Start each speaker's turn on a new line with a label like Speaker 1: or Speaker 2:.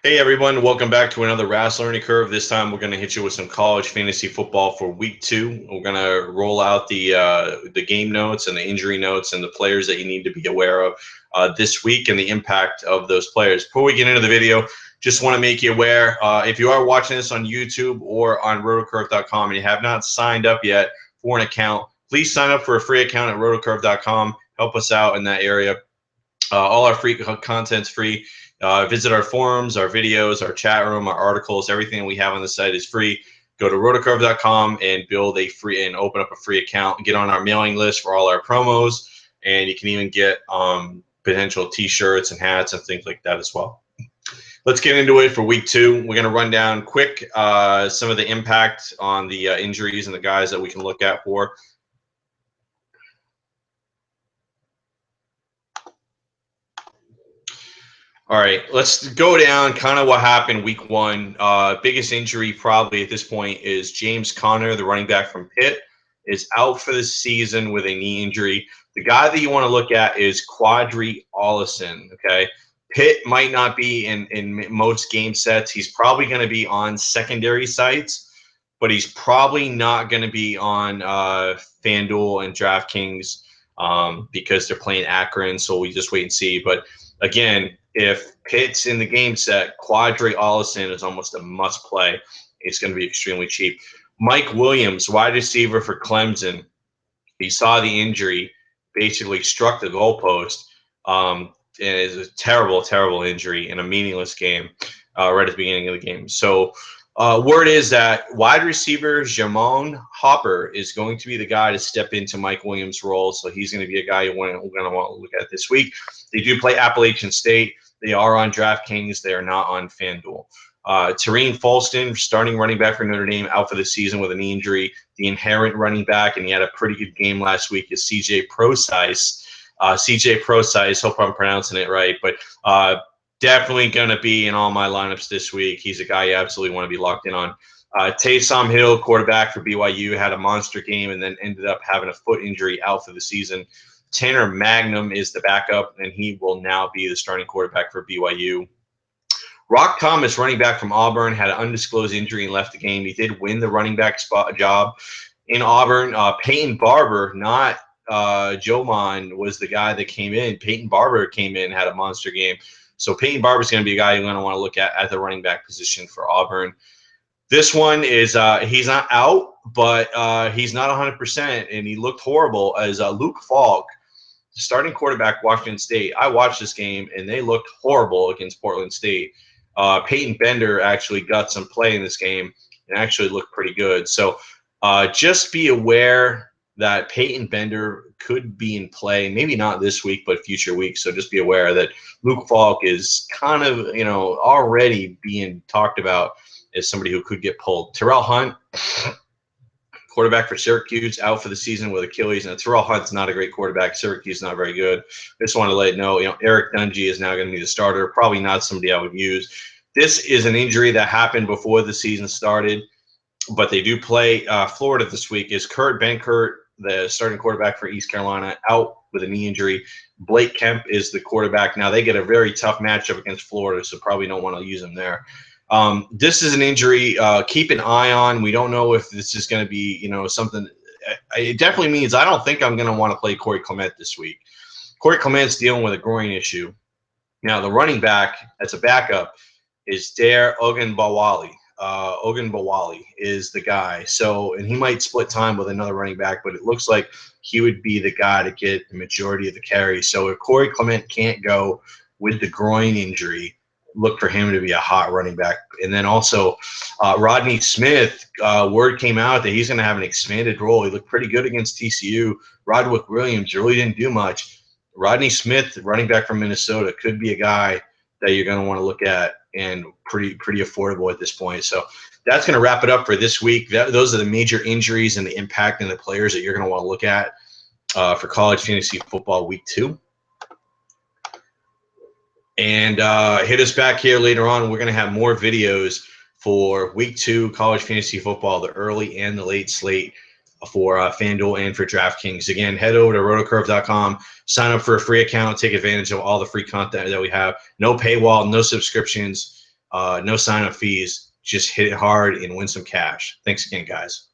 Speaker 1: Hey everyone, welcome back to another Rath Learning Curve. This time we're going to hit you with some college fantasy football for week 2. We're going to roll out the game notes and the injury notes and the players that you need to be aware of this week and the impact of those players. Before we get into the video, just want to make you aware, if you are watching this on YouTube or on rotocurve.com and you have not signed up yet for an account, please sign up for a free account at rotocurve.com. Help us out in that area. All our free content's free. Visit our forums, our videos, our chat room, our articles. Everything we have on the site is free. Go to rotocurve.com and open up a free account. Get on our mailing list for all our promos, and you can even get potential T-shirts and hats and things like that as well. Let's get into it for week 2. We're going to run down quick some of the impact on the injuries and the guys that we can look at for. All right, let's go down kind of what happened week 1. Biggest injury probably at this point is James Conner, the running back from Pitt, is out for the season with a knee injury. The guy that you want to look at is Quadri Allison, okay? Pitt might not be in most game sets. He's probably going to be on secondary sites, but he's probably not going to be on FanDuel and DraftKings because they're playing Akron, so we just wait and see. But again, if Pitt's in the game set, Quadri Allison is almost a must play. It's going to be extremely cheap. Mike Williams, wide receiver for Clemson, he saw the injury, basically struck the goalpost, and it's a terrible, terrible injury in a meaningless game right at the beginning of the game. So word is that wide receiver Jamon Hopper is going to be the guy to step into Mike Williams' role. So he's going to be a guy we're going to want to look at this week. They do play Appalachian State. They are on DraftKings. They are not on FanDuel. Tareen Folston, starting running back for Notre Dame, out for the season with a knee injury. The inherent running back, and he had a pretty good game last week, is CJ Prosise. CJ Prosise, hope I'm pronouncing it right, but definitely going to be in all my lineups this week. He's a guy you absolutely want to be locked in on. Taysom Hill, quarterback for BYU, had a monster game and then ended up having a foot injury, out for the season. Tanner Magnum is the backup, and he will now be the starting quarterback for BYU. Rock Thomas, running back from Auburn, had an undisclosed injury and left the game. He did win the running back spot job in Auburn. Peyton Barber, not Jomon, was the guy that came in. Peyton Barber came in and had a monster game. So Peyton Barber is going to be a guy you're going to want to look at the running back position for Auburn. This one is he's not out, but he's not 100%, and he looked horrible as Luke Falk, starting quarterback, Washington State. I watched this game, and they looked horrible against Portland State. Peyton Bender actually got some play in this game and actually looked pretty good. So just be aware that Peyton Bender could be in play, maybe not this week, but future weeks. So just be aware that Luke Falk is kind of, already being talked about as somebody who could get pulled. Terrell Hunt, quarterback for Syracuse, out for the season with Achilles. Now, Terrell Hunt's not a great quarterback. Syracuse is not very good. Just want to let you know, Eric Dungy is now going to be the starter. Probably not somebody I would use. This is an injury that happened before the season started, but they do play Florida this week. Is Kurt Benkert, the starting quarterback for East Carolina, out with a knee injury. Blake Kemp is the quarterback. Now, they get a very tough matchup against Florida, so probably don't want to use him there. This is an injury. Keep an eye on. We don't know if this is going to be, something. It definitely means I don't think I'm going to want to play Corey Clement this week. Corey Clement's dealing with a groin issue. Now, the running back as a backup is Dare Ogunbowale. Ogunbowale is the guy. So, and he might split time with another running back, but it looks like he would be the guy to get the majority of the carries. So if Corey Clement can't go with the groin injury, look for him to be a hot running back. And then also Rodney Smith, word came out that he's going to have an expanded role. He looked pretty good against TCU. Roderick Williams really didn't do much. Rodney Smith, running back from Minnesota, could be a guy that you're going to want to look at, and pretty affordable at this point. So that's going to wrap it up for this week. Those are the major injuries and the impact and the players that you're going to want to look at for college fantasy football week 2. And hit us back here later on. We're going to have more videos for week 2 college fantasy football, the early and the late slate for FanDuel and for DraftKings. Again, head over to rotocurve.com, sign up for a free account, take advantage of all the free content that we have. No paywall, no subscriptions. No sign-up fees. Just hit it hard and win some cash. Thanks again, guys.